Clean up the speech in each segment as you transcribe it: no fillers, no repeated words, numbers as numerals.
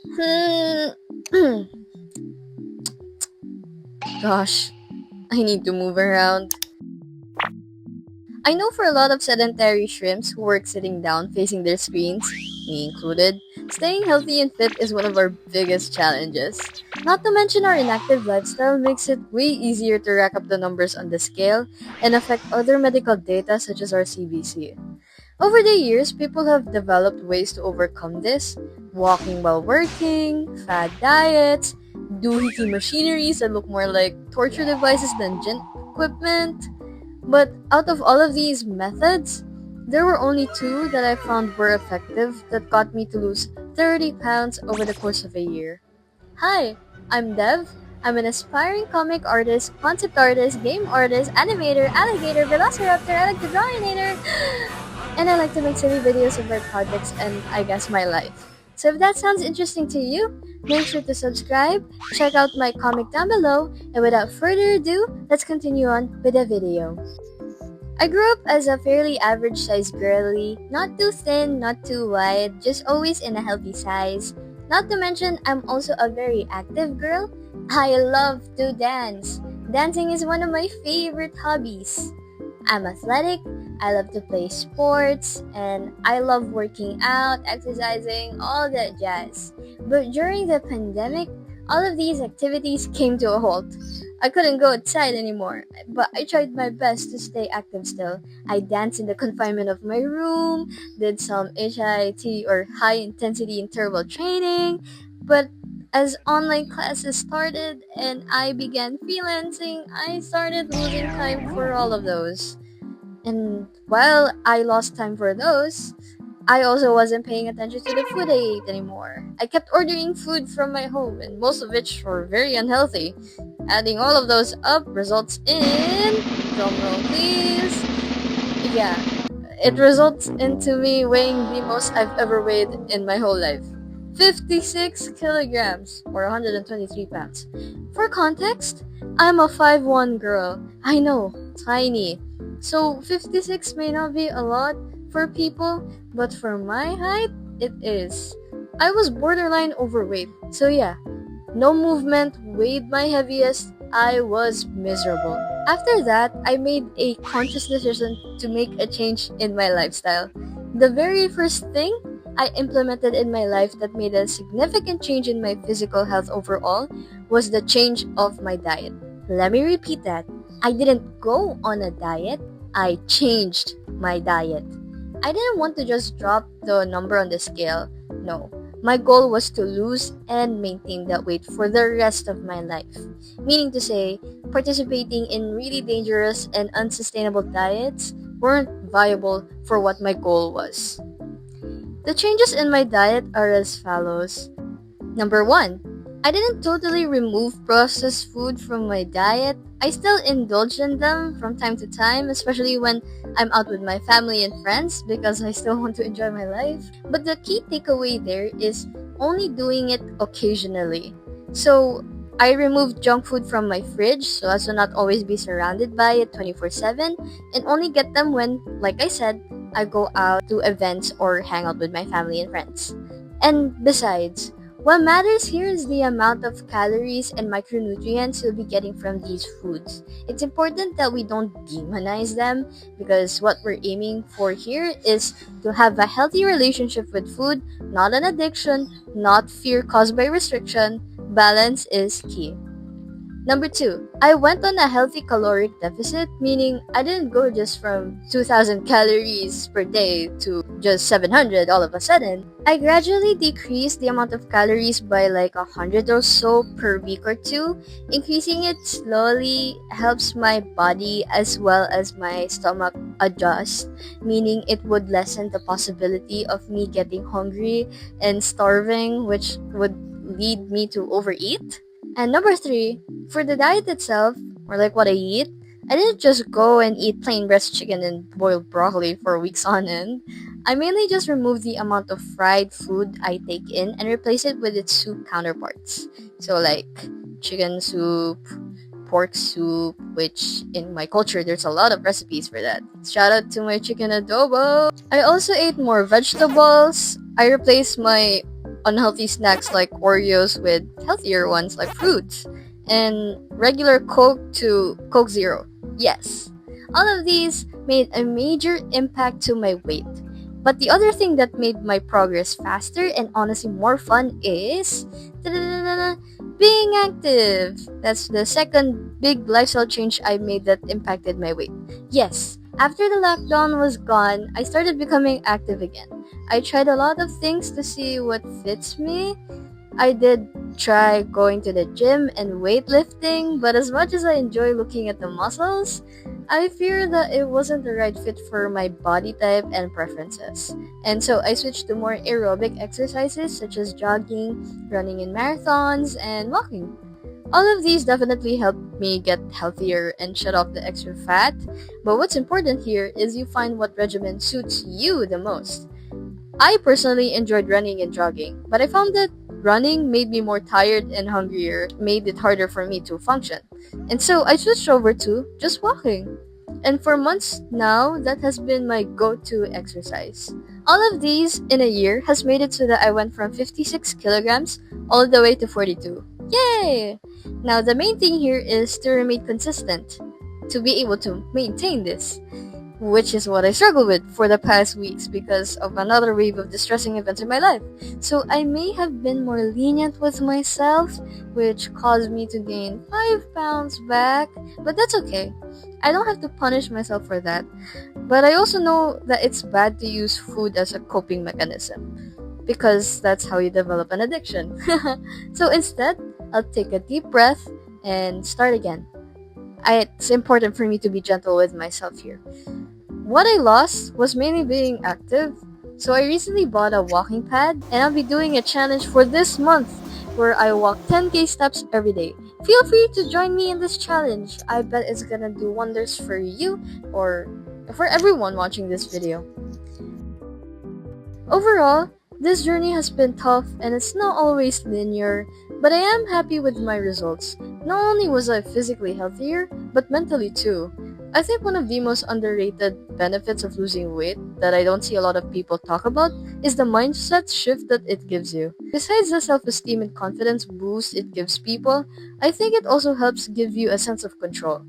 Hmm. Gosh, I need to move around. I know for a lot of sedentary shrimps who work sitting down facing their screens, me included, staying healthy and fit is one of our biggest challenges. Not to mention our inactive lifestyle makes it way easier to rack up the numbers on the scale and affect other medical data such as our CBC. Over the years, people have developed ways to overcome this: walking while working, fad diets, doohickey machineries that look more like torture devices than gym equipment. But out of all of these methods, there were only two that I found were effective that got me to lose 30 pounds over the course of a year. Hi, I'm Dev. I'm an aspiring comic artist, concept artist, game artist, animator, alligator, velociraptor, electrodrominator, and I like to make silly videos of my projects and I guess my life. So if that sounds interesting to you, make sure to subscribe, check out my comic down below, and without further ado, let's continue on with the video. I grew up as a fairly average sized girly, not too thin, not too wide, just always in a healthy size. Not to mention, I'm also a very active girl. I love to dance. Dancing is one of my favorite hobbies. I'm athletic, I love to play sports, and I love working out, exercising, all that jazz. But during the pandemic, all of these activities came to a halt. I couldn't go outside anymore, but I tried my best to stay active still. I danced in the confinement of my room, did some HIIT or high intensity interval training, but as online classes started and I began freelancing, I started losing time for all of those. And while I lost time for those, I also wasn't paying attention to the food I ate anymore. I kept ordering food from my home, and most of which were very unhealthy. Adding all of those up results in, drumroll please, yeah, it results into me weighing the most I've ever weighed in my whole life. 56 kilograms, or 123 pounds. For context, I'm a 5'1 girl. I know, tiny. So 56 may not be a lot for people, but for my height, it is. I was borderline overweight, so yeah, no movement weighed my heaviest. I was miserable. After that, I made a conscious decision to make a change in my lifestyle. The very first thing I implemented in my life that made a significant change in my physical health overall was the change of my diet. Let me repeat that. I didn't go on a diet, I changed my diet. I didn't want to just drop the number on the scale. No. My goal was to lose and maintain that weight for the rest of my life. Meaning to say, participating in really dangerous and unsustainable diets weren't viable for what my goal was. The changes in my diet are as follows. Number 1. I didn't totally remove processed food from my diet. I still indulge in them from time to time, especially when I'm out with my family and friends because I still want to enjoy my life. But the key takeaway there is only doing it occasionally. So, I removed junk food from my fridge so as to not always be surrounded by it 24/7 and only get them when, like I said, I go out to events or hang out with my family and friends. And besides, what matters here is the amount of calories and micronutrients you'll be getting from these foods. It's important that we don't demonize them because what we're aiming for here is to have a healthy relationship with food, not an addiction, not fear caused by restriction. Balance is key. Number 2, I went on a healthy caloric deficit, meaning I didn't go just from 2,000 calories per day to just 700 all of a sudden. I gradually decreased the amount of calories by like 100 or so per week or two. Increasing it slowly helps my body as well as my stomach adjust, meaning it would lessen the possibility of me getting hungry and starving, which would lead me to overeat. And number 3, for the diet itself, or like what I eat, I didn't just go and eat plain breast chicken and boiled broccoli for weeks on end. I mainly just removed the amount of fried food I take in and replace it with its soup counterparts. So like chicken soup, pork soup, which in my culture there's a lot of recipes for that. Shout out to my chicken adobo. I also ate more vegetables. I replaced my unhealthy snacks like Oreos with healthier ones like fruits, and regular Coke to Coke Zero. Yes, all of these made a major impact to my weight. But the other thing that made my progress faster and honestly more fun is being active. That's the second big lifestyle change I made that impacted my weight. Yes, after the lockdown was gone, I started becoming active again. I tried a lot of things to see what fits me. I did try going to the gym and weightlifting, but as much as I enjoy looking at the muscles, I fear that it wasn't the right fit for my body type and preferences. And so I switched to more aerobic exercises such as jogging, running in marathons, and walking. All of these definitely helped me get healthier and shed off the extra fat, but what's important here is you find what regimen suits you the most. I personally enjoyed running and jogging, but I found that running made me more tired and hungrier, made it harder for me to function. And so I switched over to just walking. And for months now, that has been my go-to exercise. All of these in a year has made it so that I went from 56 kilograms all the way to 42. Yay! Now the main thing here is to remain consistent, to be able to maintain this, which is what I struggled with for the past weeks because of another wave of distressing events in my life. So I may have been more lenient with myself, which caused me to gain 5 pounds back, but that's okay. I don't have to punish myself for that. But I also know that it's bad to use food as a coping mechanism because that's how you develop an addiction. So instead, I'll take a deep breath and start again. It's important for me to be gentle with myself here. What I lost was mainly being active, so I recently bought a walking pad and I'll be doing a challenge for this month where I walk 10k steps every day. Feel free to join me in this challenge. I bet it's gonna do wonders for you or for everyone watching this video. Overall, this journey has been tough and it's not always linear, but I am happy with my results. Not only was I physically healthier, but mentally too. I think one of the most underrated benefits of losing weight that I don't see a lot of people talk about is the mindset shift that it gives you. Besides the self-esteem and confidence boost it gives people, I think it also helps give you a sense of control.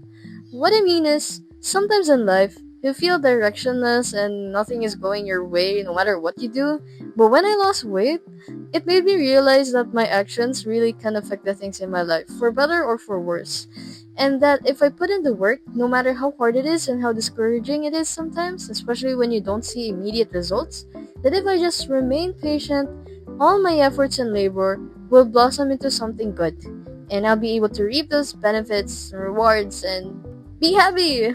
What I mean is, sometimes in life, you feel directionless and nothing is going your way no matter what you do. But when I lost weight, it made me realize that my actions really can affect the things in my life, for better or for worse. And that if I put in the work, no matter how hard it is and how discouraging it is sometimes, especially when you don't see immediate results, that if I just remain patient, all my efforts and labor will blossom into something good. And I'll be able to reap those benefits, rewards, and be happy!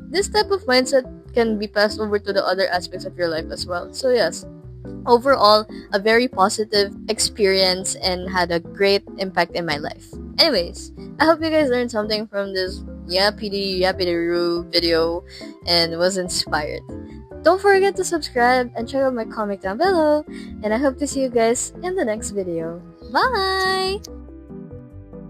This type of mindset can be passed over to the other aspects of your life as well. So yes, overall, a very positive experience and had a great impact in my life. Anyways, I hope you guys learned something from this yappity-yappity-roo video and was inspired. Don't forget to subscribe and check out my comic down below. And I hope to see you guys in the next video. Bye!